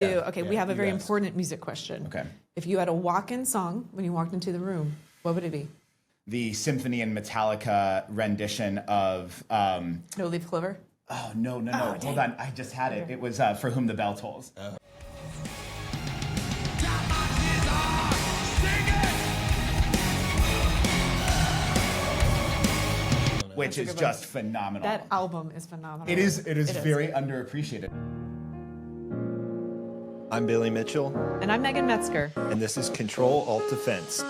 Okay, we have a very important music question. Okay. If you had a walk-in song when you walked into the room, what would it be? The Symphony and Metallica rendition of... No Leaf Clover? Oh, no. Hold on. I just had it. It was For Whom the Bell Tolls. Which is just phenomenal. That album is phenomenal. It is very underappreciated. I'm Billy Mitchell. And I'm Megan Metzger. And this is CTRL ALT DEFENSE.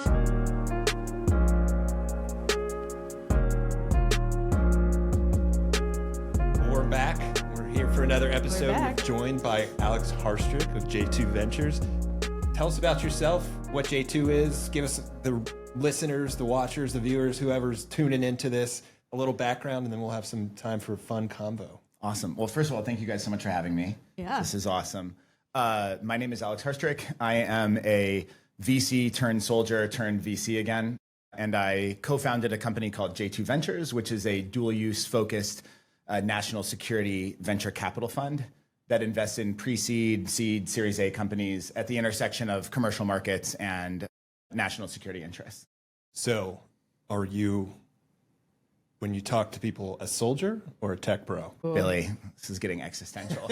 We're back. We're here for another episode. We're joined by Alex Harstrick of J2 Ventures. Tell us about yourself, what J2 is. Give us the listeners, the watchers, the viewers, whoever's tuning into this, a little background, and then we'll have some time for a fun convo. Awesome. Well, first of all, thank you guys so much for having me. Yeah. This is awesome. My name is Alex Harstrick. I am a VC turned soldier turned VC again. And I co-founded a company called J2 Ventures, which is a dual-use focused national security venture capital fund that invests in pre-seed, seed, Series A companies at the intersection of commercial markets and national security interests. So are you, when you talk to people, a soldier or a tech bro? Billy, this is getting existential.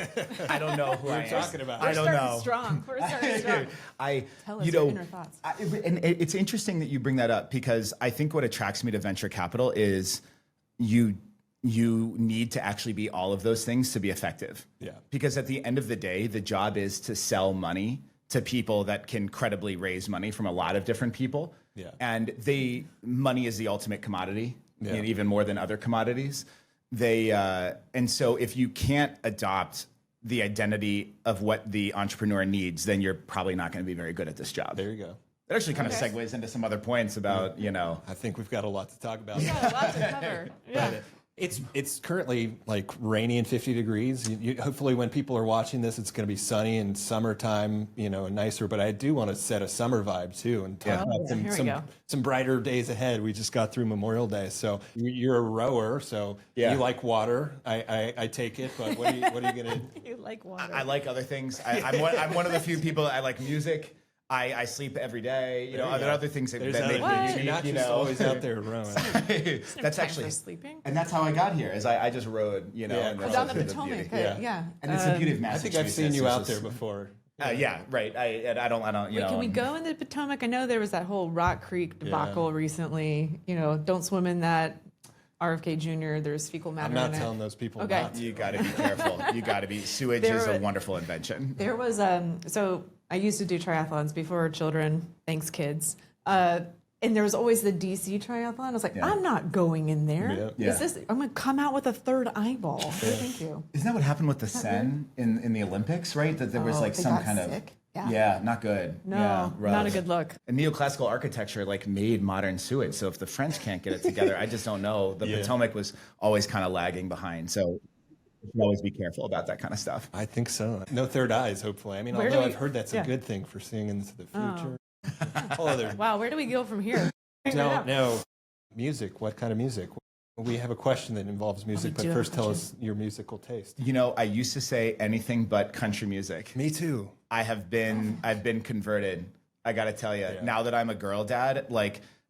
I don't know who I am. Talking about. I don't know. We're starting strong. Tell us your inner thoughts. And it's interesting that you bring that up because I think what attracts me to venture capital is you need to actually be all of those things to be effective. Yeah. Because at the end of the day, the job is to sell money to people that can credibly raise money from a lot of different people. Yeah. And money is the ultimate commodity. Yeah. And even more than other commodities. And so if you can't adopt the identity of what the entrepreneur needs, then you're probably not going to be very good at this job. There you go. It actually kind of segues into some other points about, I think we've got a lot to talk about. Yeah, a lot to cover. Yeah. It's currently like rainy and 50 degrees. Hopefully when people are watching this, it's going to be sunny and summertime, and nicer. But I do want to set a summer vibe too and talk about some brighter days ahead. We just got through Memorial Day. So you're a rower, so you like water. I take it, but what are you going to... You like water. I like other things. I'm one of the few people, I like music. I sleep every day. There are other things that make me, You're not just always out there rowing. That's actually for sleeping. And that's how I got here. Is I just rode, and that's down the also Potomac. beauty. Yeah. And it's the beauty of I Massachusetts. think I've seen you out there before. Yeah, right. I don't. Wait, can we go in the Potomac? I know there was that whole Rock Creek debacle recently. Don't swim in that. RFK Jr. There's fecal matter. I'm not in it. telling those people. Okay. Not to. You got to be careful. You got to be. Sewage is a wonderful invention. There was so I used to do triathlons before children. Thanks, kids. And there was always the DC triathlon. I was like, I'm not going in there. Yeah. Is this? I'm going to come out with a third eyeball. Thank you. Isn't that what happened with the Seine in the Olympics? Right, that there was like they some got kind sick? of not good. No, rough. not a good look. And neoclassical architecture made modern sewage. So if the French can't get it together, I just don't know. The Potomac was always kind of lagging behind. So you should always be careful about that kind of stuff. I think so. No third eyes, hopefully. I mean, although I've heard that's a good thing for seeing into the future. Wow, where do we go from here? No. Music. What kind of music? We have a question that involves music, but first tell us your musical taste. I used to say anything but country music. Me too. I've been converted. I got to tell you, now that I'm a girl dad,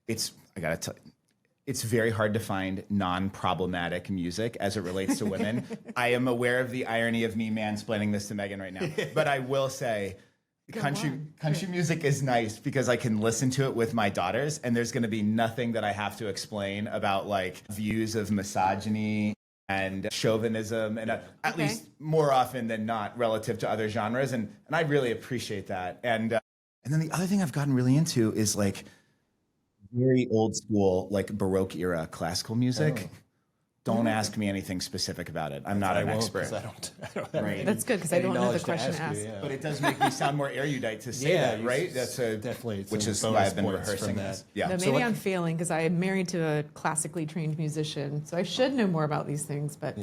it's very hard to find non-problematic music as it relates to women. I am aware of the irony of me mansplaining this to Megan right now, but I will say country music is nice because I can listen to it with my daughters, and there's going to be nothing that I have to explain about views of misogyny and chauvinism, and at least more often than not relative to other genres, and I really appreciate that. And then the other thing I've gotten really into is very old school, Baroque era classical music. Don't ask me anything specific about it. I'm not an expert. I don't have right. That's good because I don't know the question asked. But it does make me sound more erudite to say that, right? That's definitely, which is why I've been rehearsing that. Yeah. No, maybe I'm failing because I am married to a classically trained musician, so I should know more about these things. But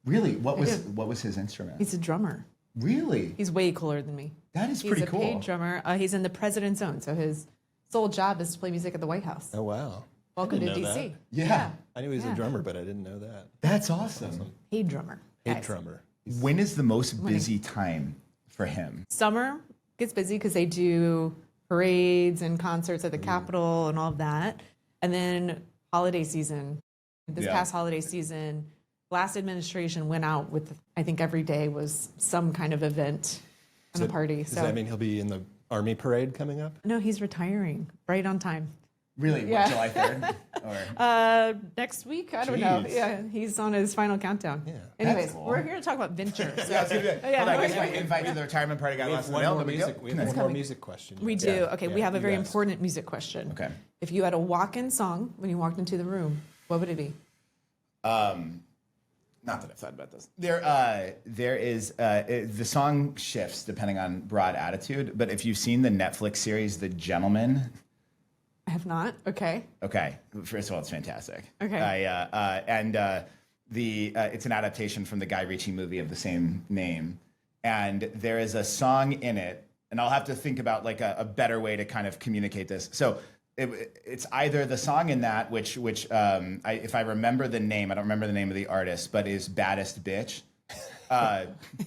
really, what was his instrument? He's a drummer. Really? He's way cooler than me. That is pretty cool. He's a paid drummer. He's in the president's zone, so his sole job is to play music at the White House. Oh wow! Welcome to DC. That. Yeah. I knew he was a drummer, but I didn't know that. That's awesome. Paid drummer. Paid drummer. When is the most busy time for him? Summer gets busy because they do parades and concerts at the Capitol and all of that. And then holiday season. This past holiday season, last administration went out with, I think every day was some kind of event and a party. Does that mean he'll be in the Army parade coming up? No, he's retiring right on time. Really? What, July 3rd? Or? Next week? I don't know. Yeah, he's on his final countdown. Yeah. Anyways, Cool. we're here to talk about ventures. Yeah, well, I guess my invite to the retirement party got lost in the mail. We have one more music question. We do. Okay, we have a very important music question. Okay. If you had a walk-in song when you walked into the room, what would it be? Not that I've thought about this. There is the song shifts depending on broad attitude. But if you've seen the Netflix series The Gentleman, I have not. Okay. okay. First of all, it's fantastic. Okay. It's an adaptation from the Guy Ritchie movie of the same name, and there is a song in it, and I'll have to think about like a better way to kind of communicate this. So. It's either the song in that, which if I remember the name, I don't remember the name of the artist, but is Baddest Bitch.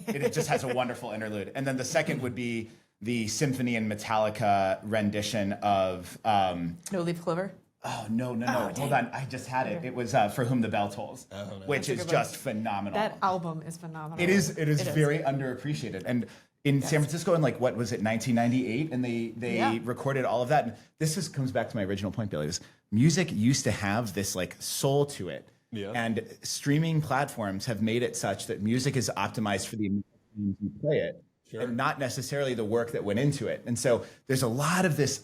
It just has a wonderful interlude. And then the second would be the Symphony and Metallica rendition of... No Leaf Clover? Oh, no. Hold on. I just had it. It was For Whom the Bell Tolls, which is just phenomenal. That album is phenomenal. It is very underappreciated. And in San Francisco in like, what was it, 1998? And they recorded all of that. And this comes back to my original point, Billy. Music used to have this like soul to it. Yeah. And streaming platforms have made it such that music is optimized for the emotions you play it. Sure. And not necessarily the work that went into it. And so there's a lot of this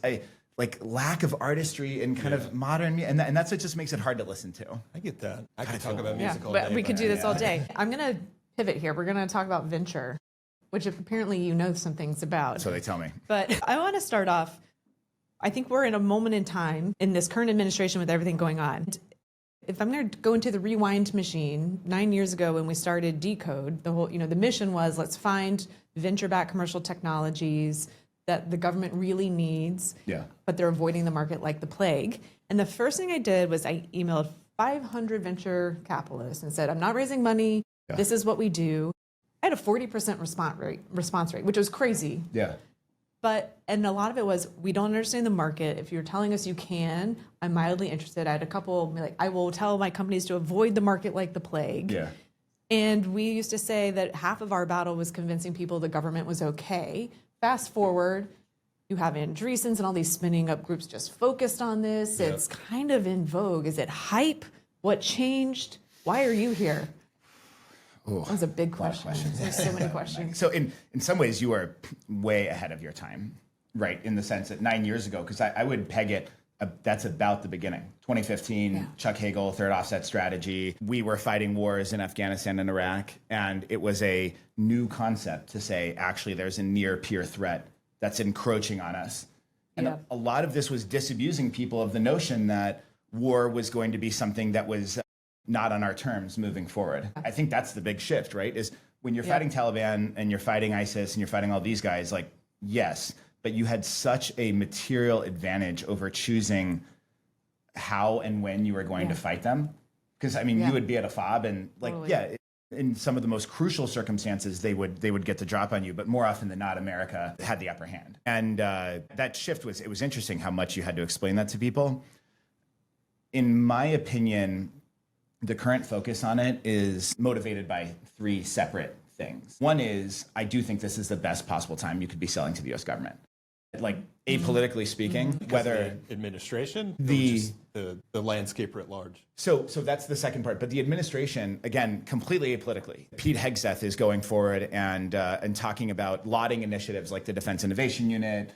like lack of artistry and kind of modern, and that's what just makes it hard to listen to. I get that. I could talk about music all day. But we could do this all day. I'm going to pivot here. We're going to talk about venture, which apparently you know some things about. So they tell me. But I want to start off, I think we're in a moment in time in this current administration with everything going on. If I'm going to go into the rewind machine, 9 years ago when we started Decode, the whole, the mission was let's find venture-backed commercial technologies that the government really needs, but they're avoiding the market like the plague. And the first thing I did was I emailed 500 venture capitalists and said, I'm not raising money. Yeah. This is what we do. I had a 40% response rate, which was crazy. Yeah. And a lot of it was, we don't understand the market. If you're telling us you can, I'm mildly interested. I had a couple, like, I will tell my companies to avoid the market like the plague. Yeah. And we used to say that half of our battle was convincing people the government was okay. Fast forward, you have Andreessen's and all these spinning up groups just focused on this. Yep. It's kind of in vogue. Is it hype? What changed? Why are you here? Ooh, that was a big question. There's so many questions. So in some ways, you are way ahead of your time, right? In the sense that 9 years ago, because I would peg it, that's about the beginning. 2015, Chuck Hagel, third offset strategy. We were fighting wars in Afghanistan and Iraq, and it was a new concept to say, actually, there's a near peer threat that's encroaching on us. And a lot of this was disabusing people of the notion that war was going to be something that was not on our terms moving forward. I think that's the big shift, right? Is when you're fighting Taliban and you're fighting ISIS and you're fighting all these guys, like, yes, but you had such a material advantage over choosing how and when you were going to fight them. Because, I mean, you would be at a fob and, like, in some of the most crucial circumstances, they would get the drop on you. But more often than not, America had the upper hand. And that shift it was interesting how much you had to explain that to people. In my opinion, the current focus on it is motivated by three separate things. One is, I do think this is the best possible time you could be selling to the U.S. government. Like, apolitically speaking, whether the administration, the landscape writ large. So that's the second part. But the administration, again, completely apolitically. Pete Hegseth is going forward and talking about lauding initiatives like the Defense Innovation Unit,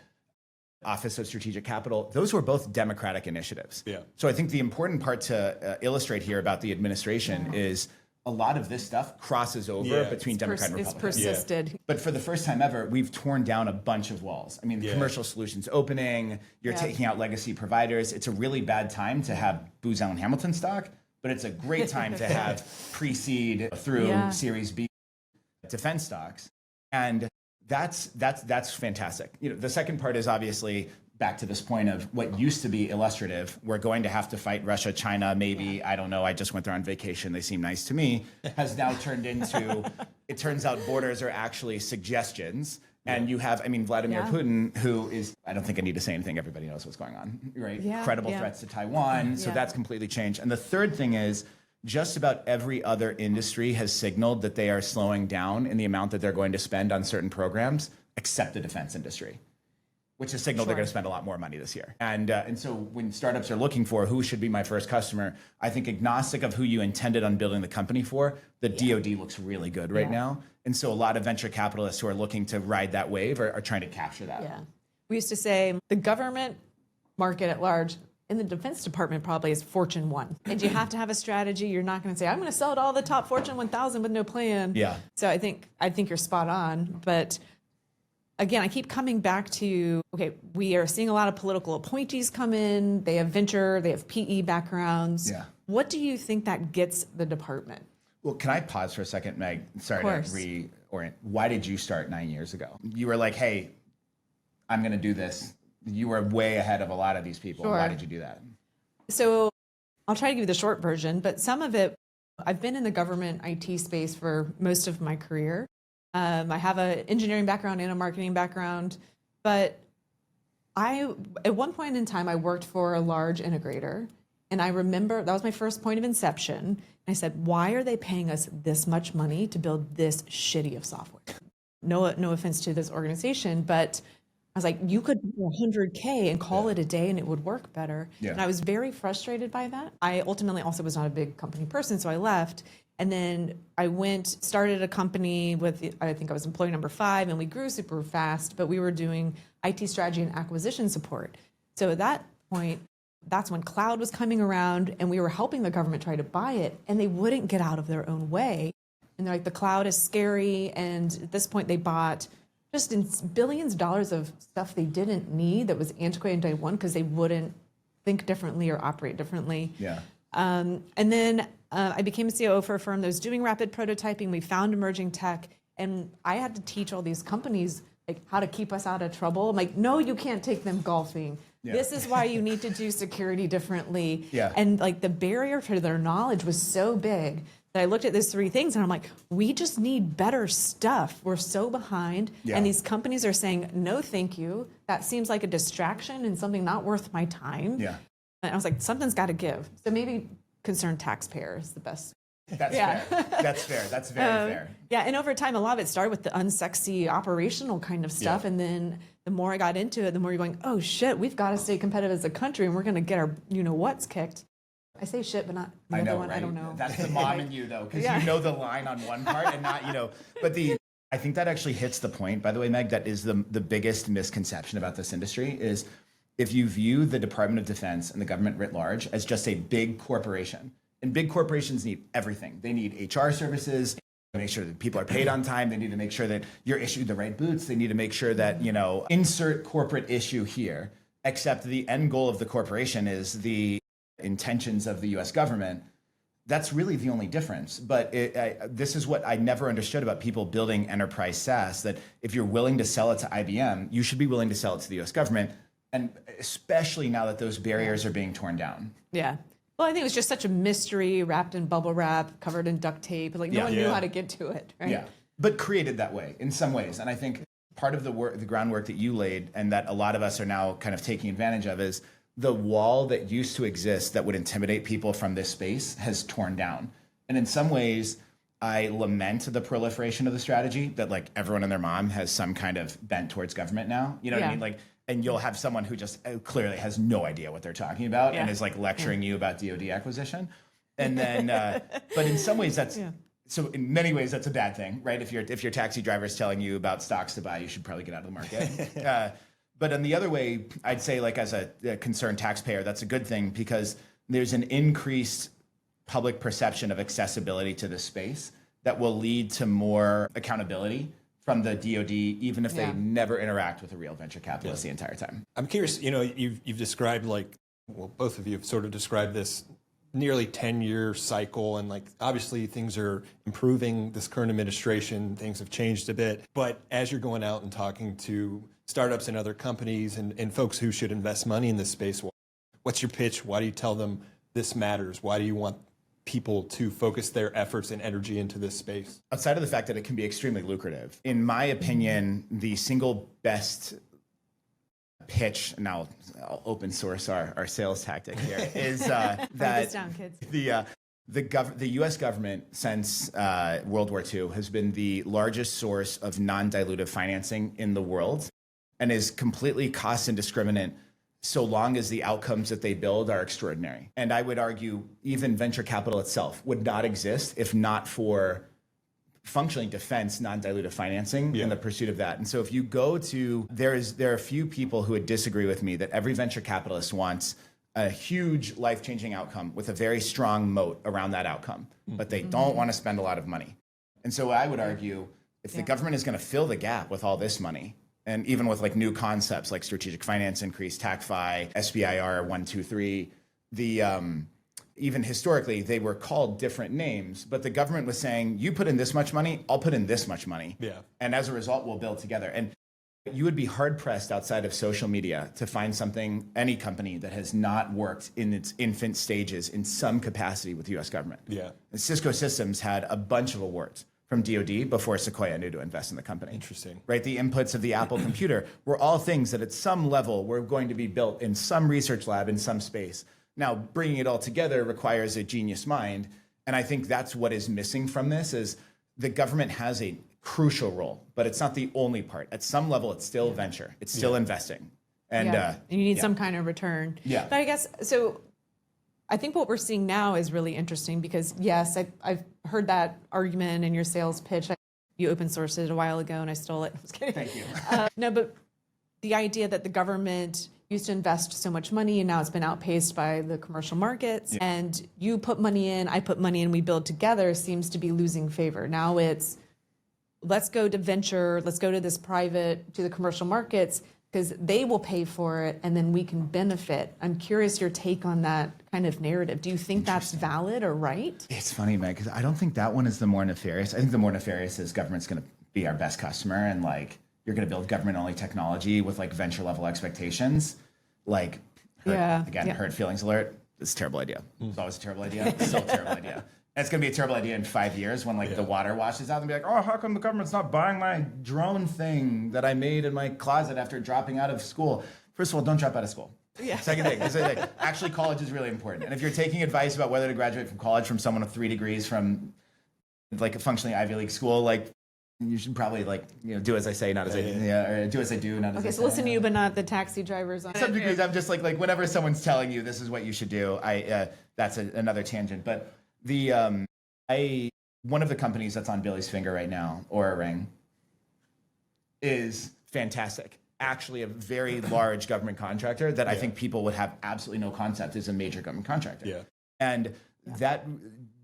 Office of Strategic Capital. Those were both Democratic initiatives. Yeah. So I think the important part to illustrate here about the administration is a lot of this stuff crosses over between Democrat and Republican. It's persisted. Yeah. But for the first time ever, we've torn down a bunch of walls. I mean, the commercial solutions opening, you're taking out legacy providers. It's a really bad time to have Booz Allen Hamilton stock, but it's a great time to have pre-seed through Series B defense stocks. And that's fantastic. The second part is obviously back to this point of what used to be illustrative, we're going to have to fight Russia, China, maybe, I don't know, I just went there on vacation, they seem nice to me, has now turned into, it turns out borders are actually suggestions. And you have, I mean, Vladimir Putin, who is, I don't think I need to say anything, everybody knows what's going on, right? Credible threats to Taiwan, so that's completely changed. And the third thing is, just about every other industry has signaled that they are slowing down in the amount that they're going to spend on certain programs, except the defense industry, which has signaled they're going to spend a lot more money this year. And so when startups are looking for who should be my first customer, I think agnostic of who you intended on building the company for, the DoD looks really good right now. And so a lot of venture capitalists who are looking to ride that wave are trying to capture that. Yeah. We used to say the government market at large in the Defense Department probably is Fortune 1. And you have to have a strategy. You're not going to say, I'm going to sell it all the top Fortune 1000 with no plan. Yeah. So I think you're spot on. But again, I keep coming back to, okay, we are seeing a lot of political appointees come in. They have venture, they have PE backgrounds. Yeah. What do you think that gets the department? Well, can I pause for a second, Meg? Sorry to reorient. Why did you start 9 years ago? You were like, hey, I'm going to do this. You were way ahead of a lot of these people. Why did you do that? So I'll try to give you the short version, but some of it, I've been in the government IT space for most of my career. I have an engineering background and a marketing background, but at one point in time, I worked for a large integrator, and I remember that was my first point of inception. And I said, why are they paying us this much money to build this shitty of software? No offense to this organization, but I was like, you could do $100K and call it a day and it would work better. Yeah. And I was very frustrated by that. I ultimately also was not a big company person, so I left. And then I started a company with, I think I was employee number 5, and we grew super fast, but we were doing IT strategy and acquisition support. So at that point, that's when cloud was coming around and we were helping the government try to buy it, and they wouldn't get out of their own way. And they're like, the cloud is scary. And at this point they bought just in billions of dollars of stuff they didn't need that was antiquated day one because they wouldn't think differently or operate differently. Yeah. And then I became a COO for a firm that was doing rapid prototyping. We found emerging tech, and I had to teach all these companies like how to keep us out of trouble. I'm like, no, you can't take them golfing. Yeah. This is why you need to do security differently. Yeah. And like the barrier to their knowledge was so big that I looked at these 3 things and I'm like, we just need better stuff. We're so behind. Yeah. And these companies are saying, no, thank you. That seems like a distraction and something not worth my time. Yeah. And I was like, something's got to give. So maybe concerned taxpayer is the best. That's fair. That's fair. That's very fair. Yeah. And over time, a lot of it started with the unsexy operational kind of stuff. Yeah. And then the more I got into it, the more you're going, oh shit, we've got to stay competitive as a country and we're going to get our, what's kicked. I say shit, but not the other one. Right? I don't know. That's the mom in you, though, because you know the line on one part and not, But I think that actually hits the point, by the way, Meg, that is the biggest misconception about this industry is if you view the Department of Defense and the government writ large as just a big corporation, and big corporations need everything. They need HR services, to make sure that people are paid on time. They need to make sure that you're issued the right boots. They need to make sure that, insert corporate issue here, except the end goal of the corporation is the intentions of the US government. That's really the only difference. But this is what I never understood about people building enterprise SaaS, that if you're willing to sell it to IBM, you should be willing to sell it to the US government. And especially now that those barriers are being torn down. Yeah. Well, I think it was just such a mystery, wrapped in bubble wrap, covered in duct tape. Like no one knew how to get to it, right? Yeah, but created that way in some ways. And I think part of the groundwork that you laid and that a lot of us are now kind of taking advantage of is the wall that used to exist that would intimidate people from this space has torn down. And in some ways, I lament the proliferation of the strategy that like everyone and their mom has some kind of bent towards government now. You know what I mean? Like, and you'll have someone who just clearly has no idea what they're talking about and is like lecturing you about DoD acquisition. And then, but in some ways that's, so in many ways that's a bad thing, right? If your taxi driver is telling you about stocks to buy, you should probably get out of the market. But on the other way, I'd say like as a concerned taxpayer, that's a good thing because there's an increased public perception of accessibility to this space that will lead to more accountability from the DoD, even if they never interact with a real venture capitalist the entire time. I'm curious, you've described both of you have sort of described this nearly 10-year cycle, and like obviously things are improving. This current administration, things have changed a bit. But as you're going out and talking to startups and other companies and folks who should invest money in this space, what's your pitch? Why do you tell them this matters? Why do you want people to focus their efforts and energy into this space? Outside of the fact that it can be extremely lucrative, in my opinion, the single best pitch, now I'll open source our sales tactic here, is that this down, kids. the U.S. government since World War II has been the largest source of non-dilutive financing in the world and is completely cost indiscriminate so long as the outcomes that they build are extraordinary. And I would argue even venture capital itself would not exist if not for functioning defense non-dilutive financing in the pursuit of that. And so if you go to, there are a few people who would disagree with me that every venture capitalist wants a huge life-changing outcome with a very strong moat around that outcome, but they don't want to spend a lot of money. And so I would argue if the government is going to fill the gap with all this money, and even with like new concepts like strategic finance increase, TACFI, SBIR 123, even historically, they were called different names, but the government was saying, you put in this much money, I'll put in this much money. Yeah. And as a result, we'll build together. And you would be hard pressed outside of social media to find something, any company that has not worked in its infant stages in some capacity with the US government. Yeah. And Cisco Systems had a bunch of awards from DoD before Sequoia knew to invest in the company. Interesting. Right? The inputs of the Apple computer were all things that at some level were going to be built in some research lab in some space. Now, bringing it all together requires a genius mind. And I think that's what is missing from this is the government has a crucial role, but it's not the only part. At some level, it's still venture. It's still investing. And you need some kind of return. Yeah. But I guess, so I think what we're seeing now is really interesting because, yes, I've heard that argument in your sales pitch. You open sourced it a while ago and I stole it. I was kidding. Thank you. No, but the idea that the government used to invest so much money and now it's been outpaced by the commercial markets and you put money in, I put money in, we build together seems to be losing favor. Now it's, let's go to venture, let's go to this private, to the commercial markets because they will pay for it and then we can benefit. I'm curious your take on that kind of narrative. Do you think that's valid or right? It's funny, man, because I don't think that one is the more nefarious. I think the more nefarious is government's going to be our best customer and like, you're going to build government-only technology with like venture-level expectations. Like, hurt feelings alert. It's a terrible idea. It's always a terrible idea. It's still a terrible idea. And it's going to be a terrible idea in 5 years when like the water washes out and be like, oh, how come the government's not buying my drone thing that I made in my closet after dropping out of school? First of all, don't drop out of school. Yeah. Second thing, actually college is really important. And if you're taking advice about whether to graduate from college from someone with 3 degrees from like a functionally Ivy League school, like you should probably do as I say, not as I or do as I do, not as I say. Okay, so listen to you, but not the taxi drivers. On some degrees, I'm just like whenever someone's telling you this is what you should do, that's another tangent. But one of the companies that's on Billy's finger right now, Aura Ring, is fantastic. Actually, a very large government contractor that I think people would have absolutely no concept is a major government contractor. Yeah, and that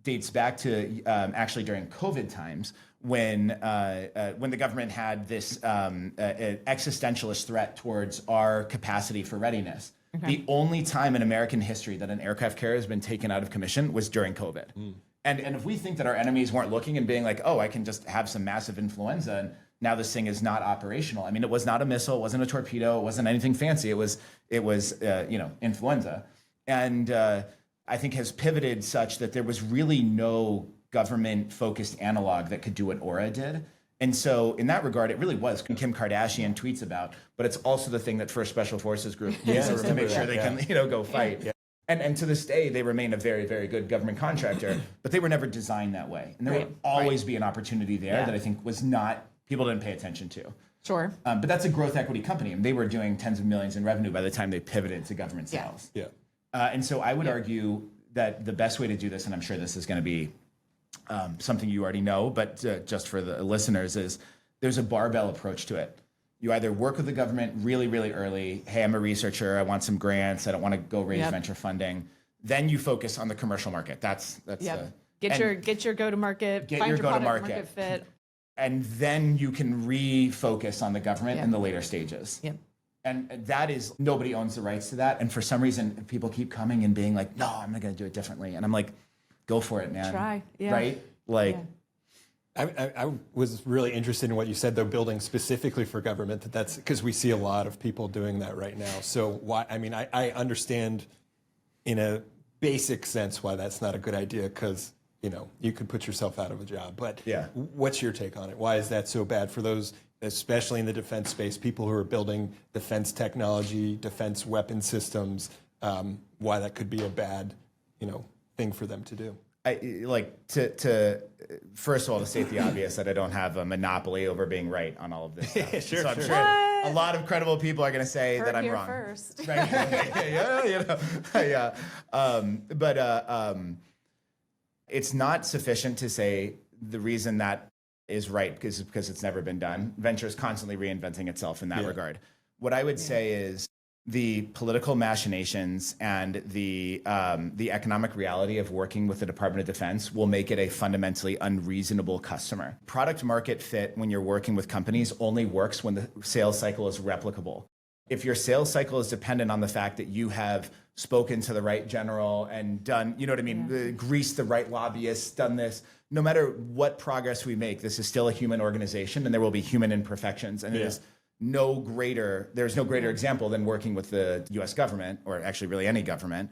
dates back to actually during COVID times when the government had this existentialist threat towards our capacity for readiness. Okay. The only time in American history that an aircraft carrier has been taken out of commission was during COVID. And if we think that our enemies weren't looking and being like, oh, I can just have some massive influenza and now this thing is not operational. I mean, it was not a missile, it wasn't a torpedo, it wasn't anything fancy. It was influenza. And I think has pivoted such that there was really no government-focused analog that could do what Aura did. And so in that regard, it really was Kim Kardashian tweets about, but it's also the thing that First Special Forces Group uses to make sure they can go fight. Yeah. And to this day, they remain a very, very good government contractor, but they were never designed that way. And there will always be an opportunity there that I think was not, people didn't pay attention to. Sure. But that's a growth equity company. And they were doing tens of millions in revenue by the time they pivoted to government sales. Yeah. And so I would argue that the best way to do this, and I'm sure this is going to be something you already know, but just for the listeners, is there's a barbell approach to it. You either work with the government really, really early. Hey, I'm a researcher. I want some grants. I don't want to go raise venture funding. Then you focus on the commercial market. That's get your go-to-market. Get find your product go-to-market market fit. And then you can refocus on the government in the later stages. Yep. And that is, nobody owns the rights to that. And for some reason, people keep coming and being like, no, I'm not going to do it differently. And I'm like, go for it, man. Try. Yeah. Right? Like, I was really interested in what you said, though, building specifically for government, that's because we see a lot of people doing that right now. So why, I mean, I understand in a basic sense why that's not a good idea, because, you know, you could put yourself out of a job. But what's your take on it? Why is that so bad for those, especially in the defense space, people who are building defense technology, defense weapon systems, why that could be a bad, you know, thing for them to do? I like to first of all, to state the obvious, that I don't have a monopoly over being right on all of this stuff. Sure, so I'm sure. sure a lot of credible people are going to say Heard that I'm here wrong. First. Right? Yeah, you know, yeah. But it's not sufficient to say the reason that is right because it's never been done. Venture is constantly reinventing itself in that regard. What I would say is the political machinations and the economic reality of working with the Department of Defense will make it a fundamentally unreasonable customer. Product market fit when you're working with companies only works when the sales cycle is replicable. If your sales cycle is dependent on the fact that you have spoken to the right general and done, you know what I mean, greased the right lobbyists, done this, no matter what progress we make, this is still a human organization and there will be human imperfections. And there's no greater example than working with the US government, or actually really any government.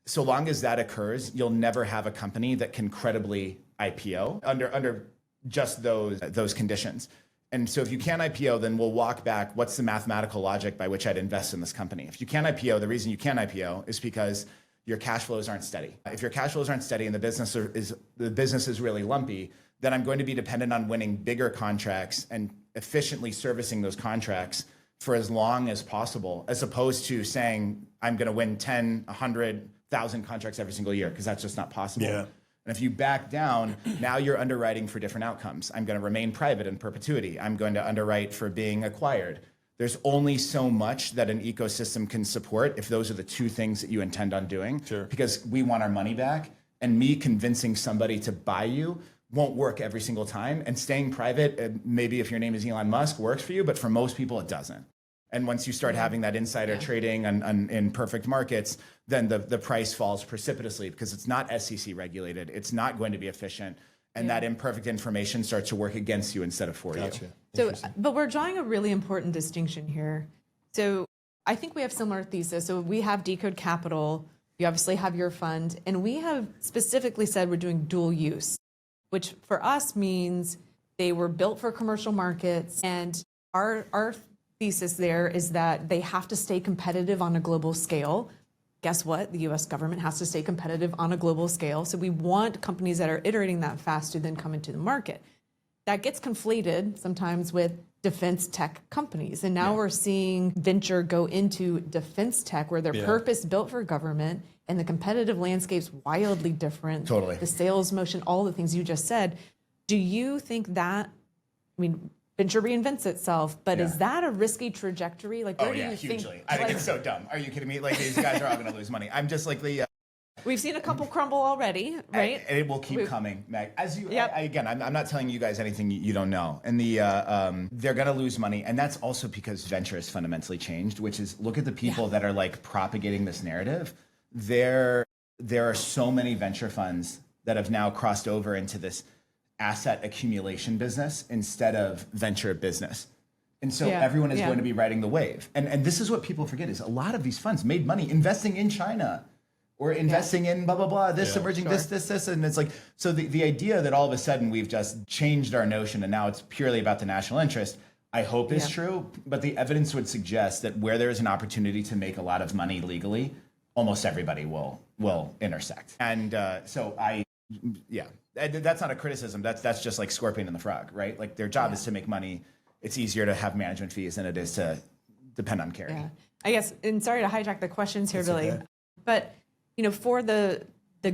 So long as that occurs, you'll never have a company that can credibly IPO under just those conditions. And so if you can't IPO, then we'll walk back. What's the mathematical logic by which I'd invest in this company? If you can't IPO, the reason you can't IPO is because your cash flows aren't steady. If your cash flows aren't steady and the business is really lumpy, then I'm going to be dependent on winning bigger contracts and efficiently servicing those contracts for as long as possible, as opposed to saying I'm going to win 10, 100, 1,000 contracts every single year, because that's just not possible. Yeah. And if you back down, now you're underwriting for different outcomes. I'm going to remain private in perpetuity. I'm going to underwrite for being acquired. There's only so much that an ecosystem can support if those are the two things that you intend on doing. Sure. Because we want our money back, and me convincing somebody to buy you won't work every single time. And staying private, maybe if your name is Elon Musk, works for you, but for most people it doesn't. And once you start having that insider trading in perfect markets, then the price falls precipitously because it's not SEC regulated. It's not going to be efficient. And that imperfect information starts to work against you instead of for you. So, but we're drawing a really important distinction here. So I think we have similar thesis. So we have Decode Capital. You obviously have your fund. And we have specifically said we're doing dual use, which for us means they were built for commercial markets. And our thesis there is that they have to stay competitive on a global scale. Guess what? The US government has to stay competitive on a global scale. So we want companies that are iterating that fast to then come into the market. That gets conflated sometimes with defense tech companies. And now we're seeing venture go into defense tech where they're purpose built for government, and the competitive landscape's wildly different. Totally. The sales motion, all the things you just said. Do you think that, I mean, venture reinvents itself, but is that a risky trajectory? Like, where do you hugely. think? I think it's so dumb. Are you kidding me? Like, these guys are all going to lose money. I'm just like we've seen a couple crumble already, right? And it will keep coming, Meg. As you, again, I'm not telling you guys anything you don't know. And they're going to lose money, and that's also because venture has fundamentally changed. Which is, look at the people that are like propagating this narrative. There are so many venture funds that have now crossed over into this asset accumulation business instead of venture business. And so everyone is going to be riding the wave. And this is what people forget, is a lot of these funds made money investing in China or investing in blah, blah, blah, this emerging, this. And it's like, so the idea that all of a sudden we've just changed our notion and now it's purely about the national interest, I hope is true. But the evidence would suggest that where there is an opportunity to make a lot of money legally, almost everybody will intersect. And that's not a criticism. That's just like Scorpion and the Frog, right? Like, their job is to make money. It's easier to have management fees than it is to depend on carry. Yeah. I guess, and sorry to hijack the questions here, Billy, okay. but for the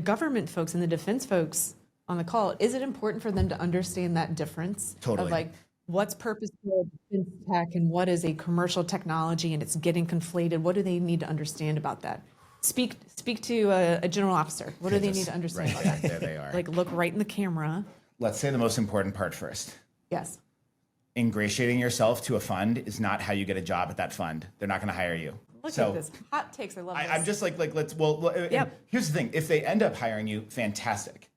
government folks and the defense folks on the call, is it important for them to understand that difference Totally. of like what's purpose-built defense tech and what is a commercial technology, and it's getting conflated? What do they need to understand about that? Speak to a general officer. What do they need to understand about that? There they are. Like, look right in the camera. Let's say the most important part first. Yes. ingratiating yourself to a fund is not how you get a job at that fund. They're not going to hire you. Look at this. Hot takes. I love this. I'm just like here's the thing. If they end up hiring you, fantastic.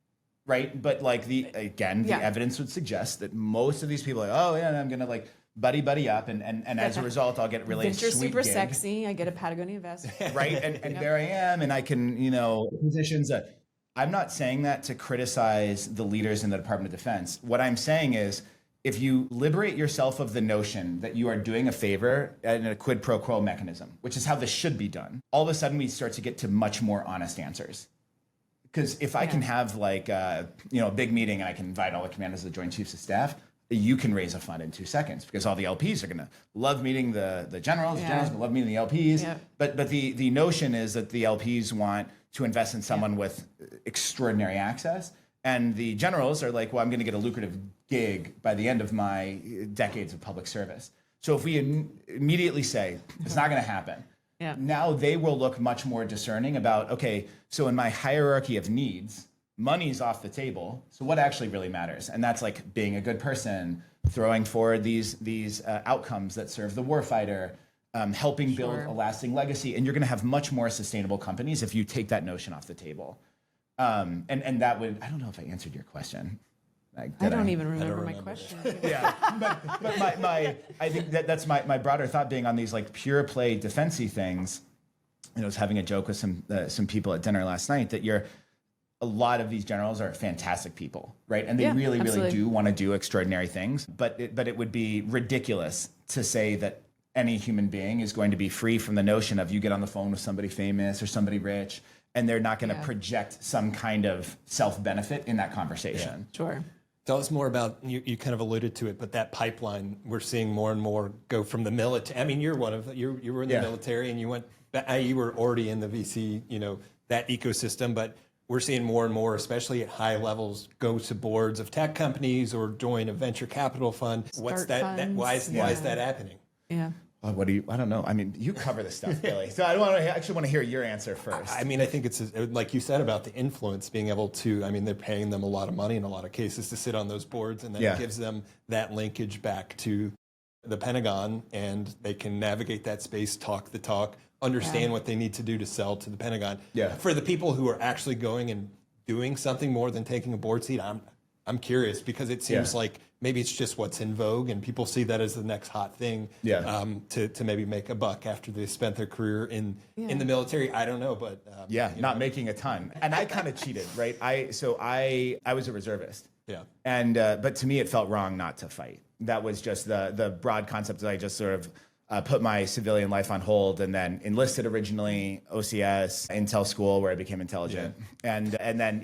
Right. But like the evidence would suggest that most of these people are like, oh, yeah, I'm going to like buddy up. And as a result, I'll get really Venture sweet super gig. Sexy. I get a Patagonia vest. Right. And there I am. And I can, positions that I'm not saying that to criticize the leaders in the Department of Defense. What I'm saying is, if you liberate yourself of the notion that you are doing a favor in a quid pro quo mechanism, which is how this should be done, all of a sudden we start to get to much more honest answers. Because if I can have like a big meeting and I can invite all the commanders of the Joint Chiefs of Staff, you can raise a fund in 2 seconds because all the LPs are going to love meeting the generals. The generals will love meeting the LPs. Yeah. But the notion is that the LPs want to invest in someone with extraordinary access. And the generals are like, well, I'm going to get a lucrative gig by the end of my decades of public service. So if we immediately say it's not going to happen, now they will look much more discerning about, okay, so in my hierarchy of needs, money's off the table. So what actually really matters? And that's like being a good person, throwing forward these outcomes that serve the warfighter, helping build a lasting legacy. And you're going to have much more sustainable companies if you take that notion off the table. And that would, I don't know if I answered your question. I don't even remember my question. Yeah, but I think that's my broader thought being on these like pure play defense-y things. I was having a joke with some people at dinner last night that a lot of these generals are fantastic people, right? And they really do want to do extraordinary things, but it would be ridiculous to say that any human being is going to be free from the notion of you get on the phone with somebody famous or somebody rich, and they're not going to project some kind of self-benefit in that conversation. Yeah. Sure. Tell us more about, you kind of alluded to it, but that pipeline, we're seeing more and more go from the military. I mean, you were in the military and you were already in the VC, that ecosystem, but we're seeing more and more, especially at high levels, go to boards of tech companies or join a venture capital fund. What's that? Why is that happening? Yeah. I don't know. I mean, you cover this stuff, Billy. So I actually want to hear your answer first. I mean, I think it's like you said about the influence, being able to, I mean, they're paying them a lot of money in a lot of cases to sit on those boards, and then it gives them that linkage back to the Pentagon, and they can navigate that space, talk the talk, understand what they need to do to sell to the Pentagon. Yeah. For the people who are actually going and doing something more than taking a board seat, I'm curious, because it seems like maybe it's just what's in vogue and people see that as the next hot thing to maybe make a buck after they spent their career in the military. I don't know, but not making a ton. And I kind of cheated, right? I was a reservist. Yeah. And but to me it felt wrong not to fight. That was just the broad concept that I just sort of put my civilian life on hold, and then enlisted originally, OCS, Intel School, where I became intelligent. And then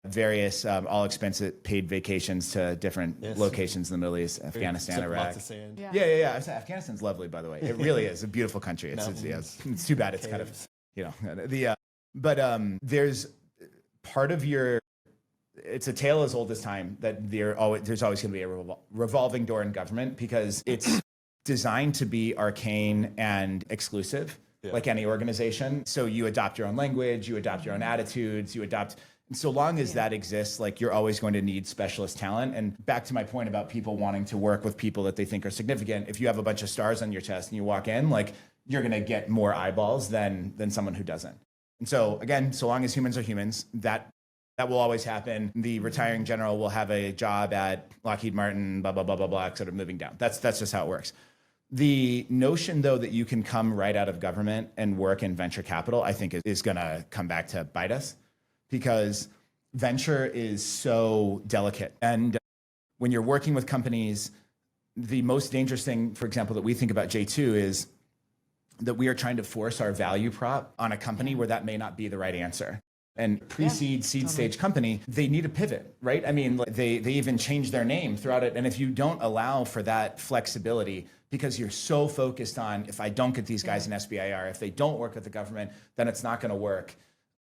various all expense paid vacations to different locations in the Middle East, Afghanistan, Iraq. Lots of sand. Yeah. Afghanistan's lovely, by the way. It really is a beautiful country. It's too bad it's kind of there's part of your. It's a tale as old as time that there's always going to be a revolving door in government, because it's designed to be arcane and exclusive, like any organization. So you adopt your own language, you adopt your own attitudes, and so long as that exists, like, you're always going to need specialist talent. And back to my point about people wanting to work with people that they think are significant, if you have a bunch of stars on your chest and you walk in, like, you're going to get more eyeballs than someone who doesn't. And so again, so long as humans are humans, that will always happen. The retiring general will have a job at Lockheed Martin, blah, blah, blah, blah, blah, sort of moving down. That's just how it works. The notion, though, that you can come right out of government and work in venture capital, I think is going to come back to bite us, because venture is so delicate. And when you're working with companies, the most dangerous thing, for example, that we think about J2 is that we are trying to force our value prop on a company where that may not be the right answer. And pre-seed, seed stage company, they need a pivot, right? I mean, they even change their name throughout it. And if you don't allow for that flexibility, because you're so focused on, if I don't get these guys in SBIR, if they don't work with the government, then it's not going to work.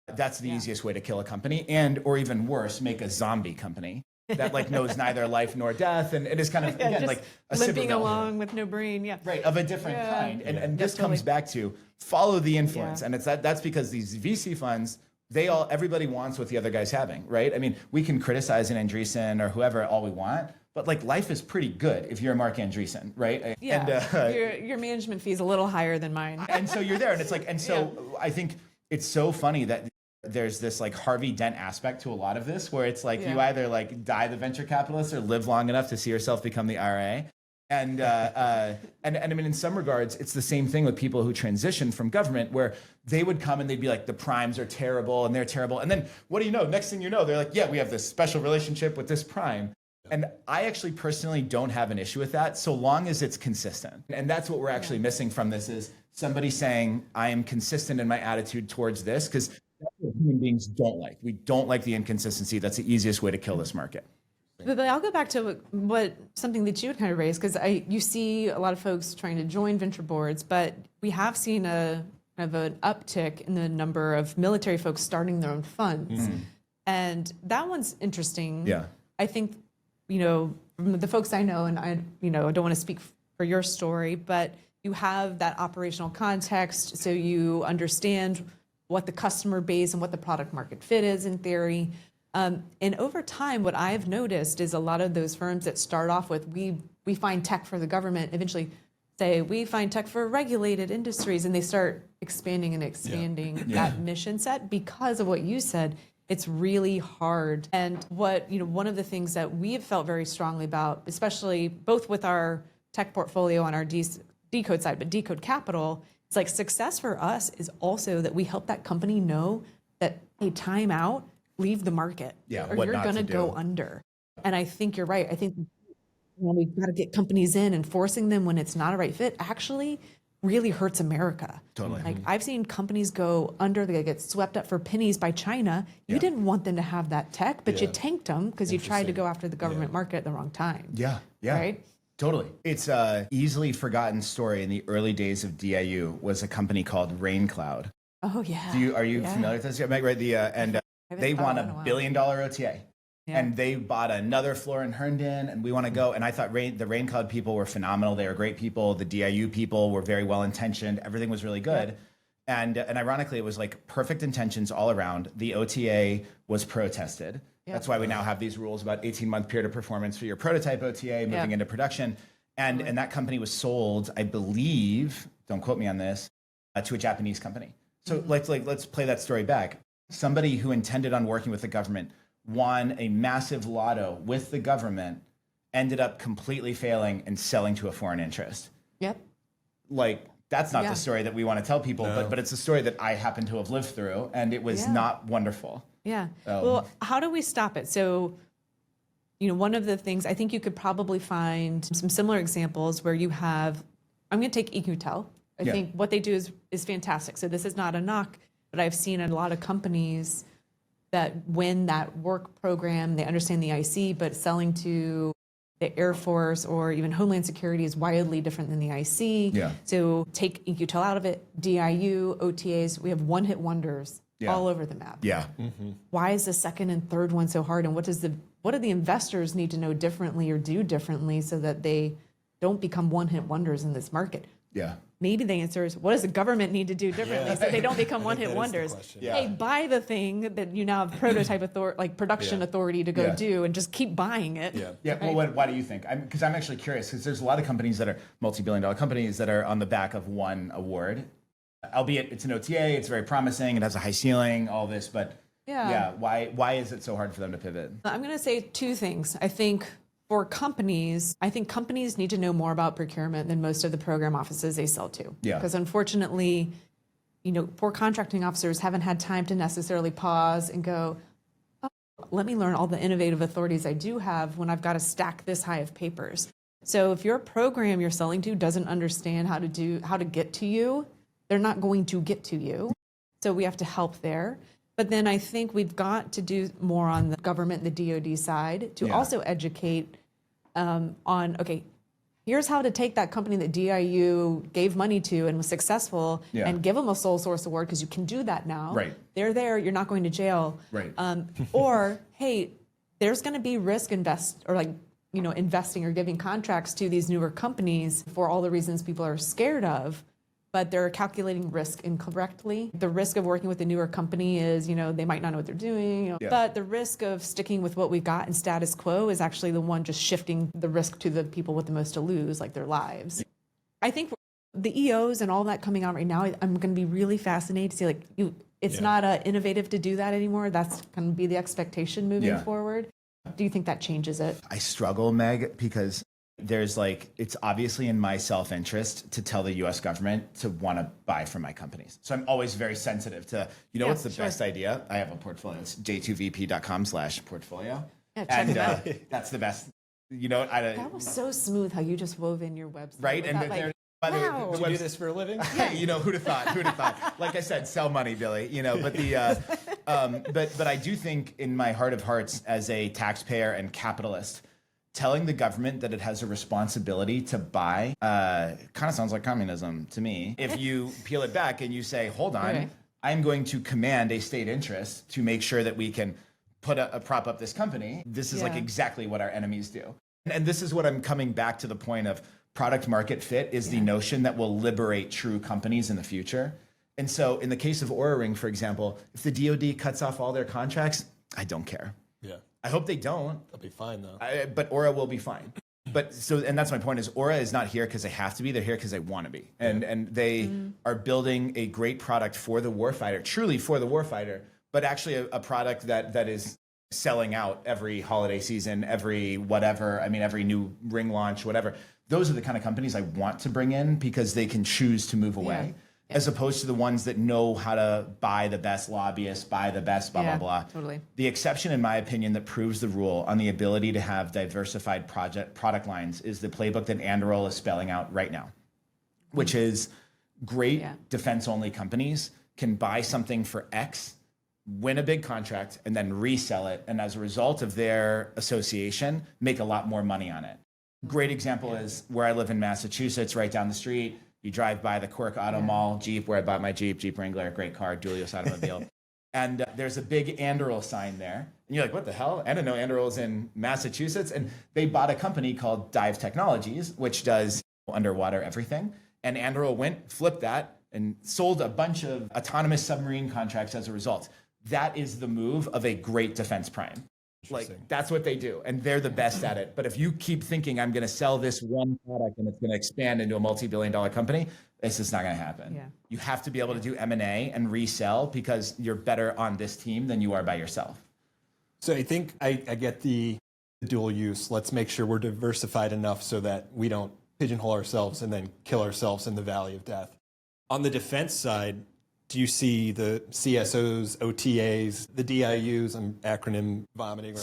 That's the easiest way to kill a company, or even worse, make a zombie company that like knows neither life nor death, and it is kind of again like a limping along with no brain, right, of a different kind. And this comes back to follow the influence, and that's because these VC funds, everybody wants what the other guy's having, right? I mean, we can criticize an Andreessen or whoever all we want, but like life is pretty good if you're a Mark Andreessen, right? Yeah, And, your management fee is a little higher than mine. and so you're there, and it's like, and so I think it's so funny that there's this like Harvey Dent aspect to a lot of this, where it's like you either like die the venture capitalist or live long enough to see yourself become the IRA. And I mean, in some regards, it's the same thing with people who transition from government, where they would come and they'd be like, the primes are terrible and they're terrible. And then what do you know? Next thing you know, they're like, yeah, we have this special relationship with this prime. And I actually personally don't have an issue with that, so long as it's consistent. And that's what we're actually missing from this, is somebody saying, I am consistent in my attitude towards this, because that's what human beings don't like. We don't like the inconsistency. That's the easiest way to kill this market. But I'll go back to something that you had kind of raised, because you see a lot of folks trying to join venture boards, but we have seen an uptick in the number of military folks starting their own funds. And that one's interesting. Yeah. I think, from the folks I know, and I don't want to speak for your story, but you have that operational context, so you understand what the customer base and what the product market fit is in theory. And over time, what I've noticed is a lot of those firms that start off with, we find tech for the government, eventually say, we find tech for regulated industries, and they start expanding that mission set because of what you said. It's really hard. And one of the things that we have felt very strongly about, especially both with our tech portfolio on our Decode side, but Decode Capital, it's like success for us is also that we help that company know that, hey, time out, leave the market, or you're going to go under. And I think you're right. I think we've got to get companies in, and forcing them when it's not a right fit actually really hurts America. Totally. Like I've seen companies go under, they get swept up for pennies by China. You didn't want them to have that tech, but you tanked them because you tried to go after the government market at the wrong time. Yeah. Right? Totally. It's a easily forgotten story in the early days of DIU was a company called RainCloud. Oh yeah. Are you familiar with this? Yeah, Meg, right? They won $1 billion OTA. Yeah. And they bought another floor in Herndon, and we want to go. And I thought the RainCloud people were phenomenal. They were great people. The DIU people were very well intentioned. Everything was really good. Yep. And ironically, it was like perfect intentions all around. The OTA was protested. Yep. That's why we now have these rules about 18-month period of performance for your prototype OTA moving into production. And that company was sold, I believe, don't quote me on this, to a Japanese company. So let's play that story back. Somebody who intended on working with the government won a massive lotto with the government, ended up completely failing and selling to a foreign interest. Yep. Like, that's not the story that we want to tell people, but it's a story that I happen to have lived through, and it was not wonderful. Yeah. Well, how do we stop it? So, one of the things, I think you could probably find some similar examples where you have, I'm going to take EQTEL. I think what they do is fantastic. So this is not a knock, but I've seen a lot of companies that win that work program, they understand the IC, but selling to the Air Force or even Homeland Security is wildly different than the IC. Yeah. So take EQTEL out of it, DIU, OTAs, we have one-hit wonders all over the map. Yeah. Mm-hmm. Why is the second and third one so hard? And what do the investors need to know differently or do differently so that they don't become one-hit wonders in this market? Yeah. Maybe the answer is, what does the government need to do differently so they don't become one-hit wonders? Hey, buy the thing that you now have prototype production authority to go do, and just keep buying it. Yeah. Yeah. Right? Well, why do you think? Because I'm actually curious, because there's a lot of companies that are multi-billion-dollar companies that are on the back of one award, albeit it's an OTA, it's very promising, it has a high ceiling, all this, but why is it so hard for them to pivot? I'm going to say two things. I think for companies, companies need to know more about procurement than most of the program offices they sell to. Yeah. Because unfortunately, poor contracting officers haven't had time to necessarily pause and go, oh, let me learn all the innovative authorities I do have when I've got to stack this high of papers. So if your program you're selling to doesn't understand how to get to you, they're not going to get to you. So we have to help there. But then I think we've got to do more on the government and the DoD side to also educate on, okay, here's how to take that company that DIU gave money to and was successful and give them a sole source award, because you can do that now. Right. They're there, you're not going to jail. Right. Or, hey, there's going to be risk investing or giving contracts to these newer companies for all the reasons people are scared of. but they're calculating risk incorrectly. The risk of working with a newer company is, they might not know what they're doing, but the risk of sticking with what we've got in status quo is actually the one just shifting the risk to the people with the most to lose, like their lives. I think the EOs and all that coming out right now, I'm going to be really fascinated to see, it's not innovative to do that anymore. That's going to be the expectation moving forward. Do you think that changes it? I struggle, Meg, because there's it's obviously in my self-interest to tell the US government to want to buy from my companies. So I'm always very sensitive to, what's the best idea? I have a portfolio. It's j2vp.com/portfolio. Yeah, check it out. That's the best. That was so smooth how you just wove in your website. Right? And by the way, Do you do this for a living? who'd have thought? Who'd have thought? Like I said, sell money, Billy. But but I do think in my heart of hearts, as a taxpayer and capitalist, telling the government that it has a responsibility to buy kind of sounds like communism to me. If you peel it back and you say, hold on, I'm going to command a state interest to make sure that we can put a prop up this company. This is exactly what our enemies do. And this is what I'm coming back to the point of product market fit is the notion that will liberate true companies in the future. And so in the case of Oura Ring, for example, if the DoD cuts off all their contracts, I don't care. Yeah. I hope they don't. They'll be fine though. But Aura will be fine. And that's my point is Aura is not here because they have to be. They're here because they want to be. And they are building a great product for the warfighter, truly for the warfighter, but actually a product that is selling out every holiday season, every whatever, every new ring launch, whatever. Those are the kind of companies I want to bring in because they can choose to move away. As opposed to the ones that know how to buy the best lobbyists, buy the best blah, blah, blah. Totally. The exception, in my opinion, that proves the rule on the ability to have diversified product lines is the playbook that Anduril is spelling out right now, which is great defense-only companies can buy something for X, win a big contract, and then resell it. And as a result of their association, make a lot more money on it. Great example is where I live in Massachusetts, right down the street. You drive by the Cork Auto Mall, Jeep, where I bought my Jeep Wrangler, great car, Dualios automobile. And there's a big Anduril sign there. And you're like, what the hell? I didn't know Anduril's in Massachusetts. And they bought a company called Dive Technologies, which does underwater everything. And Anduril went, flipped that, and sold a bunch of autonomous submarine contracts as a result. That is the move of a great defense prime. That's what they do. And they're the best at it. But if you keep thinking I'm going to sell this one product and it's going to expand into a multi-billion-dollar company, it's just not going to happen. Yeah. You have to be able to do M&A and resell because you're better on this team than you are by yourself. So I think I get the dual use. Let's make sure we're diversified enough so that we don't pigeonhole ourselves and then kill ourselves in the valley of death. On the defense side, do you see the CSOs, OTAs, the DIUs, I'm acronym vomiting right now.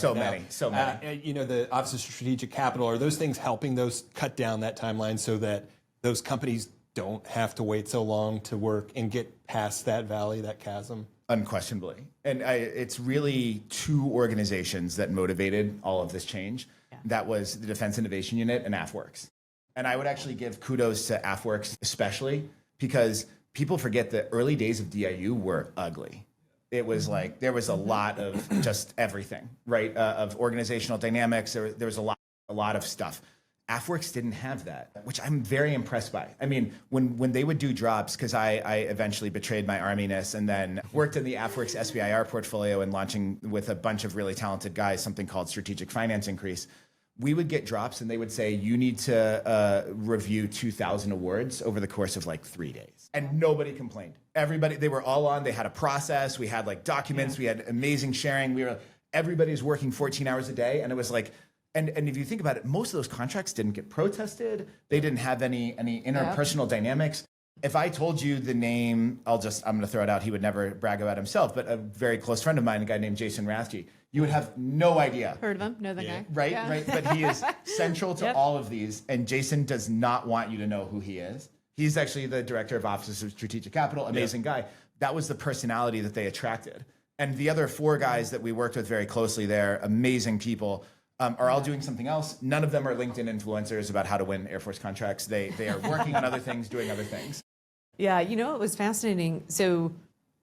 So many. The Office of Strategic Capital, are those things helping those cut down that timeline so that those companies don't have to wait so long to work and get past that valley, that chasm? Unquestionably. And it's really two organizations that motivated all of this change. Yeah. That was the Defense Innovation Unit and AFWorks. And I would actually give kudos to AFWorks especially because people forget the early days of DIU were ugly. It was there was a lot of just everything, right? Of organizational dynamics. There was a lot of stuff. AFWorks didn't have that, which I'm very impressed by. When they would do drops, because I eventually betrayed my arminess and then worked in the AFWorks SBIR portfolio and launching with a bunch of really talented guys, something called Strategic Finance Increase. We would get drops and they would say, you need to review 2,000 awards over the course of 3 days. And nobody complained. Everybody, they were all on, they had a process, we had documents, we had amazing sharing. Everybody's working 14 hours a day. And it was and if you think about it, most of those contracts didn't get protested. They didn't have any interpersonal dynamics. If I told you the name, I'm going to throw it out. He would never brag about himself, but a very close friend of mine, a guy named Jason Rathje, you would have no idea. Heard of him? Know the guy. Right. But he is central to all of these. And Jason does not want you to know who he is. He's actually the director of Office of Strategic Capital, amazing guy. That was the personality that they attracted. And the other 4 guys that we worked with very closely there, amazing people, are all doing something else. None of them are LinkedIn influencers about how to win Air Force contracts. They are working on other things, doing other things. Yeah, it was fascinating. So,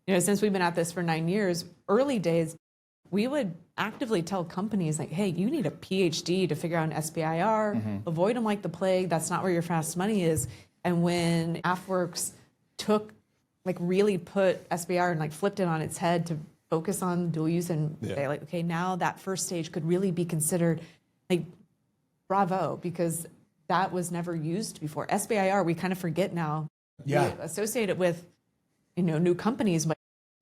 since we've been at this for 9 years, early days, we would actively tell companies hey, you need a PhD to figure out an SBIR, avoid them like the plague. That's not where your fast money is. And when AFWorks really put SBR and like flipped it on its head to focus on dual use and say like, okay, now that first stage could really be considered like bravo, because that was never used before. SBIR, we kind of forget now. Yeah. We associate it with, new companies, but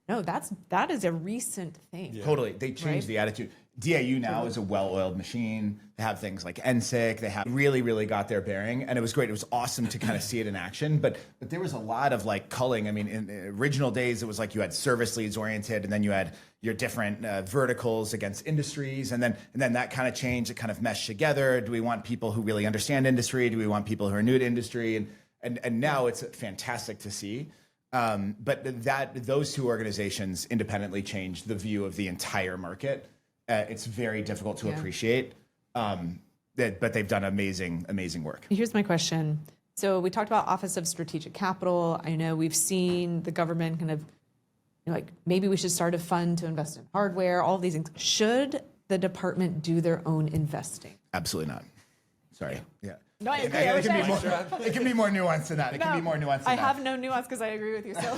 no, that is a recent thing. Yeah. Totally. They changed the attitude. DAU now is a well-oiled machine. They have things like NSIC. They have really, really got their bearing. And it was great. It was awesome to kind of see it in action. But there was a lot of like culling. I mean, in original days, it was like you had service leads oriented, and then you had your different verticals against industries. And then that kind of changed. It kind of meshed together. Do we want people who really understand industry? Do we want people who are new to industry? And now it's fantastic to see. But those two organizations independently changed the view of the entire market. It's very difficult to appreciate, but they've done amazing work. Here's my question. So we talked about Office of Strategic Capital. I know we've seen the government kind of like, maybe we should start a fund to invest in hardware, all of these things. Should the department do their own investing? Absolutely not. Sorry. Yeah. No, I agree. It can be more nuanced than that. It can be more nuanced than that. I have no nuance because I agree with you. So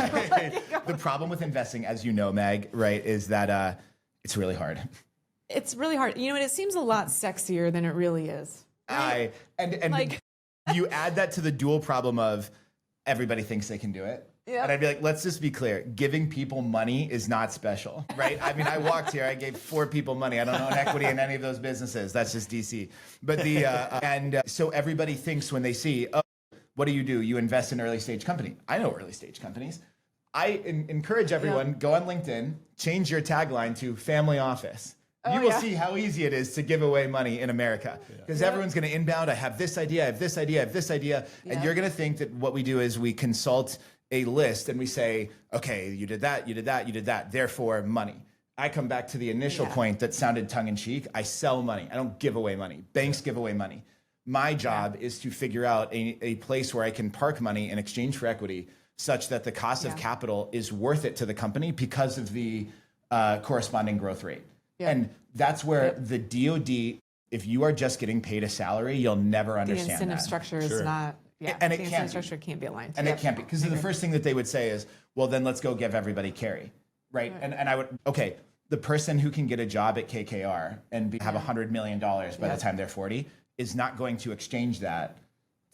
the problem with investing, as you know, Meg, right, is that it's really hard. It's really hard. And it seems a lot sexier than it really is. Right? And like, you add that to the dual problem of everybody thinks they can do it. Yeah. And I'd be like, let's just be clear. Giving people money is not special, right? I mean, I walked here, I gave 4 people money. I don't own equity in any of those businesses. That's just DC. But so everybody thinks when they see, oh, what do? You invest in early stage company. I know early stage companies. I encourage everyone, go on LinkedIn, change your tagline to family office. You will see how easy it is to give away money in America, because everyone's going to inbound. I have this idea, I have this idea, I have this idea. And you're going to think that what we do is we consult a list and we say, okay, you did that, you did that, you did that, therefore money. I come back to the initial point that sounded tongue in cheek. I sell money. I don't give away money. Banks give away money. My job is to figure out a place where I can park money in exchange for equity such that the cost of capital is worth it to the company because of the corresponding growth rate. And that's where the DoD, if you are just getting paid a salary, you'll never understand the incentive structure is not. Yeah, and the incentive structure can't be aligned. And it can't be, because the first thing that they would say is, well, then let's go give everybody carry, right? And I would, okay, the person who can get a job at KKR and have $100 million by the time they're 40 is not going to exchange that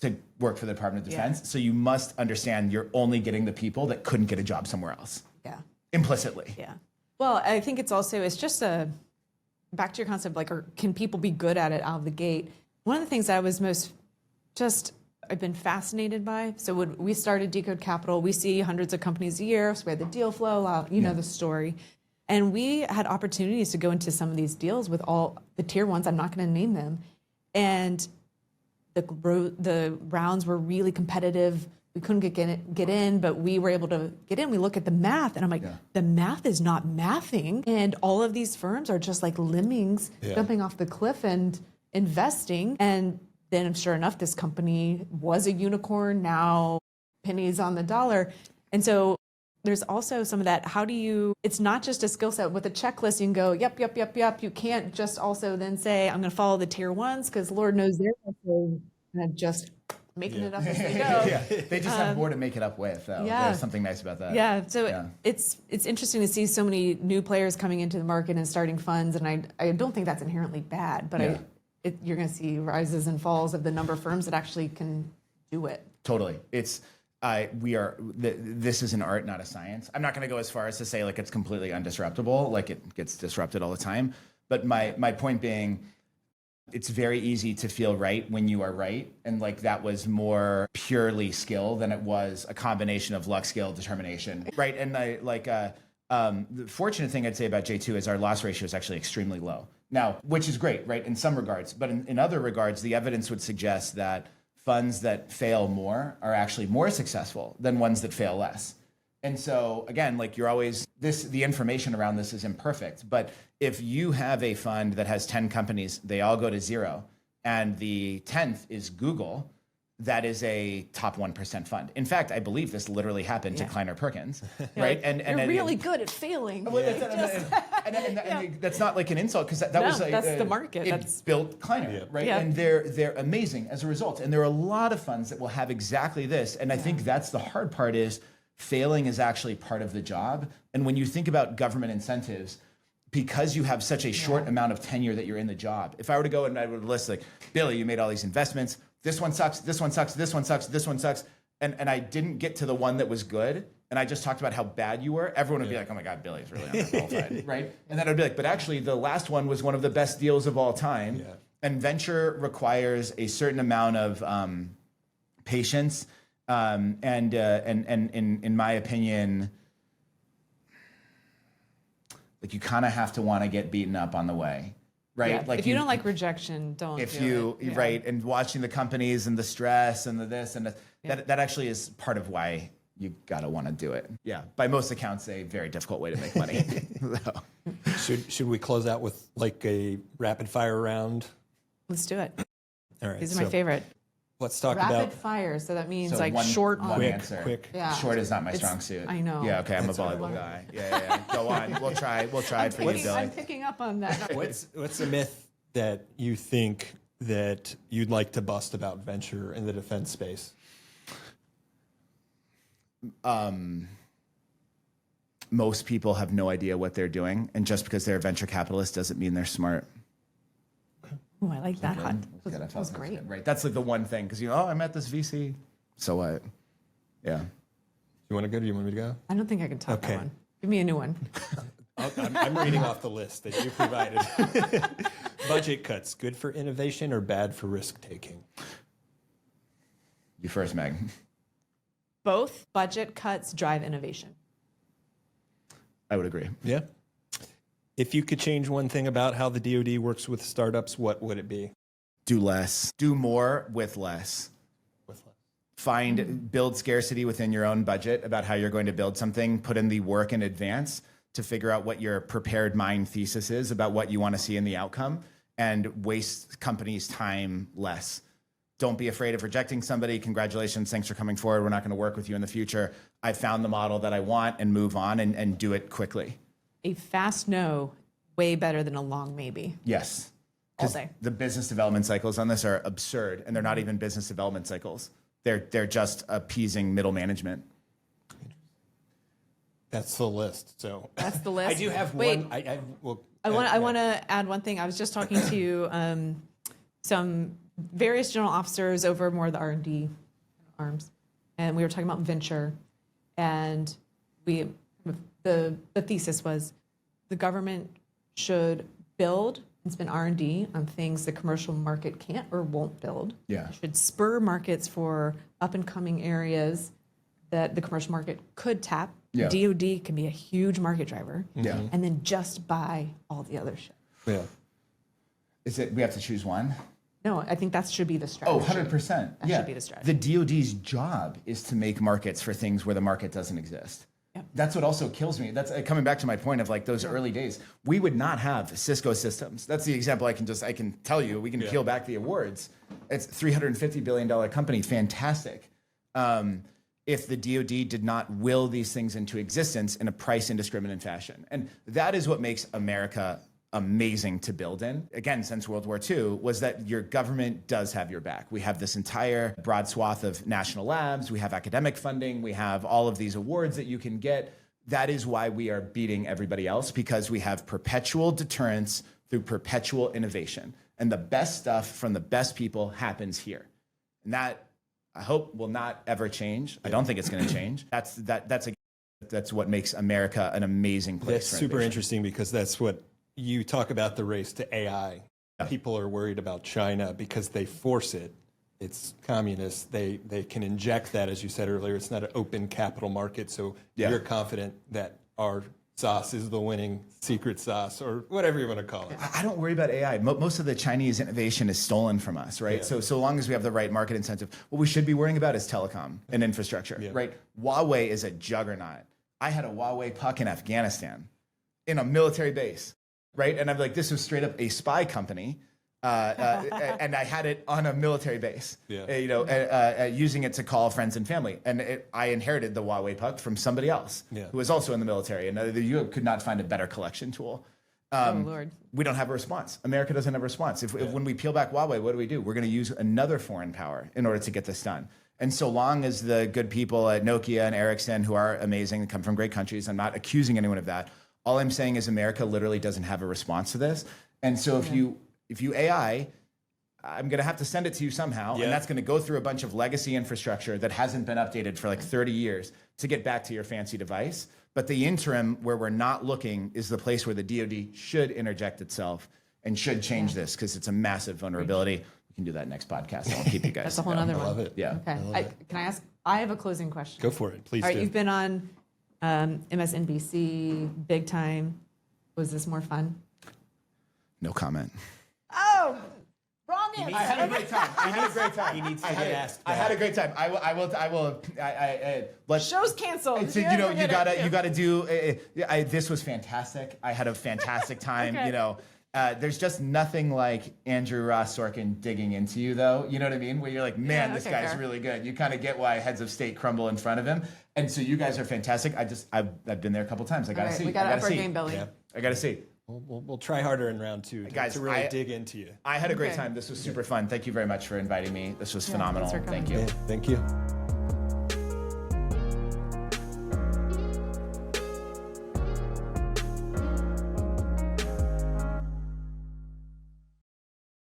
to work for the Department of Defense. So you must understand you're only getting the people that couldn't get a job somewhere else. Yeah. Implicitly. Yeah. Well, I think it's just back to your concept, like, or can people be good at it out of the gate? One of the things I was I've been fascinated by. So when we started Decode Capital, we see hundreds of companies a year. So we had the deal flow, you know the story. And we had opportunities to go into some of these deals with all the tier ones. I'm not going to name them. And the rounds were really competitive. We couldn't get in, but we were able to get in. We look at the math, and I'm like, the math is not mathing. And all of these firms are just like lemmings jumping off the cliff and investing. And then sure enough, this company was a unicorn, now pennies on the dollar. And so there's also some of that. It's not just a skill set with a checklist. You can go, yep. You can't just also then say, I'm going to follow the tier ones, because Lord knows they're also kind of just making it up as they go. They just have more to make it up with, though. There's something nice about that. It's interesting to see so many new players coming into the market and starting funds, and I don't think that's inherently bad, but you're going to see rises and falls of the number of firms that actually can do it. Totally. This is an art, not a science. I'm not going to go as far as to say like it's completely undisruptible, like it gets disrupted all the time. But my point being, it's very easy to feel right when you are right. And like that was more purely skill than it was a combination of luck, skill, determination. Right. And the fortunate thing I'd say about J2 is our loss ratio is actually extremely low. Now, which is great, right, in some regards. But in other regards, the evidence would suggest that funds that fail more are actually more successful than ones that fail less. And so, again, like the information around this is imperfect. But if you have a fund that has 10 companies, they all go to zero, and the 10th is Google, that is a top 1% fund. In fact, I believe this literally happened to Kleiner Perkins, right? And you're really good at failing. Well, and that's not like an insult, because that's the market. It's built Kleiner, right? And they're amazing as a result. And there are a lot of funds that will have exactly this. And I think that's the hard part is failing is actually part of the job. And when you think about government incentives, because you have such a short amount of tenure that you're in the job, if I were to go and I would list like, Billy, you made all these investments, this one sucks, this one sucks, this one sucks, this one sucks, and I didn't get to the one that was good, and I just talked about how bad you were, everyone would be like, oh my God, Billy is really underqualified, right? And then I'd be like, but actually the last one was one of the best deals of all time. Yeah. And venture requires a certain amount of patience, and in my opinion, like you kind of have to want to get beaten up on the way, right? Yeah. Like if you don't like rejection, don't. If you right, and watching the companies and the stress and the this and that actually is part of why you gotta want to do it. Yeah, by most accounts, a very difficult way to make money. So. Should we close out with like a rapid fire round? Let's do it. All right. These are my favorite. Let's talk rapid about fire. So that means so like short on answer. Quick. Yeah. Short is not my strong suit. I know. Yeah. Okay. I'm a volleyball guy. Yeah. Go on. We'll try it for you, Billy. I'm picking up on that. What's a myth that you think that you'd like to bust about venture in the defense space? Most people have no idea what they're doing, and just because they're a venture capitalist doesn't mean they're smart. Oh, I like that. Hot. That was great. Good, right. That's like the one thing, because I met this VC. So what? Yeah. You want to go? Do you want me to go? I don't think I can top that one. Give me a new one. I'm reading off the list that you provided. Budget cuts, good for innovation or bad for risk taking? You first, Meg. Both budget cuts drive innovation. I would agree. Yeah. If you could change one thing about how the DoD works with startups, what would it be? Do less. Do more with less. Build scarcity within your own budget about how you're going to build something. Put in the work in advance to figure out what your prepared mind thesis is about what you want to see in the outcome, and waste companies' time less. Don't be afraid of rejecting somebody. Congratulations. Thanks for coming forward. We're not going to work with you in the future. I found the model that I want, and move on and do it quickly. A fast no, way better than a long maybe. Yes. All day. The business development cycles on this are absurd, and they're not even business development cycles. They're just appeasing middle management. That's the list. So that's the list. I do have one. I want to add one thing. I was just talking to some various general officers over more of the R&D arms, and we were talking about venture, and the thesis was the government should build and spend R&D on things the commercial market can't or won't build. Yeah. It should spur markets for up and coming areas that the commercial market could tap. Yeah. DoD can be a huge market driver. Yeah. And then just buy all the other shit. Yeah. Is it we have to choose one? No, I think that should be the strategy. Oh, 100%. That should be the strategy. The DoD's job is to make markets for things where the market doesn't exist. Yep. That's what also kills me. That's coming back to my point of like those early days. We would not have Cisco systems. That's the example I can tell you. We can peel back the awards. It's $350 billion company. Fantastic. If the DoD did not will these things into existence in a price indiscriminate fashion. And that is what makes America amazing to build in. Again, since World War II, was that your government does have your back. We have this entire broad swath of national labs. We have academic funding. We have all of these awards that you can get. That is why we are beating everybody else, because we have perpetual deterrence through perpetual innovation. And the best stuff from the best people happens here. And that, I hope, will not ever change. I don't think it's going to change. That's what makes America an amazing place. That's super interesting, because that's what you talk about, the race to AI. Yeah. People are worried about China because they force it. It's communist. They can inject that, as you said earlier. It's not an open capital market. So you're confident that our sauce is the winning secret sauce, or whatever you want to call it. I don't worry about AI. Most of the Chinese innovation is stolen from us, right? Yeah. So long as we have the right market incentive, what we should be worrying about is telecom and infrastructure, right? Huawei is a juggernaut. I had a Huawei puck in Afghanistan in a military base, right? And I'm like, this was straight up a spy company. And I had it on a military base, using it to call friends and family. And I inherited the Huawei puck from somebody else who was also in the military. And you could not find a better collection tool. Oh, Lord. We don't have a response. America doesn't have a response. If when we peel back Huawei, what do? We're going to use another foreign power in order to get this done. And so long as the good people at Nokia and Ericsson, who are amazing and come from great countries, I'm not accusing anyone of that. All I'm saying is America literally doesn't have a response to this. And so if you AI, I'm going to have to send it to you somehow, and that's going to go through a bunch of legacy infrastructure that hasn't been updated for like 30 years to get back to your fancy device. But the interim where we're not looking is the place where the DoD should interject itself and should change this, because it's a massive vulnerability. We can do that next podcast. I won't keep you guys. That's a whole other one. I love it. Yeah. Okay. Can I ask? I have a closing question. Go for it, please. All right, do. you've been on MSNBC, big time. Was this more fun? No comment. Oh, wrong answer. I had a great time. I had a great time. He needs to get asked. I had a great time. I will. Let's. Show's canceled. So, you gotta do. This was fantastic. I had a fantastic time. Okay. There's just nothing like Andrew Ross Sorkin digging into you, though. You know what I mean? Where you're like, man, this guy's fair. really good. You kind of get why heads of state crumble in front of him. And so you guys are fantastic. I've been there a couple times. I gotta see. We got to up our see. game, Billy. Yeah. I gotta see. We'll try harder in round 2 Guys, to really dig into you. I had a great Okay. time. This was super fun. Thank you very much for inviting me. This was phenomenal. thanks for coming. Thank you. Yeah, thank you.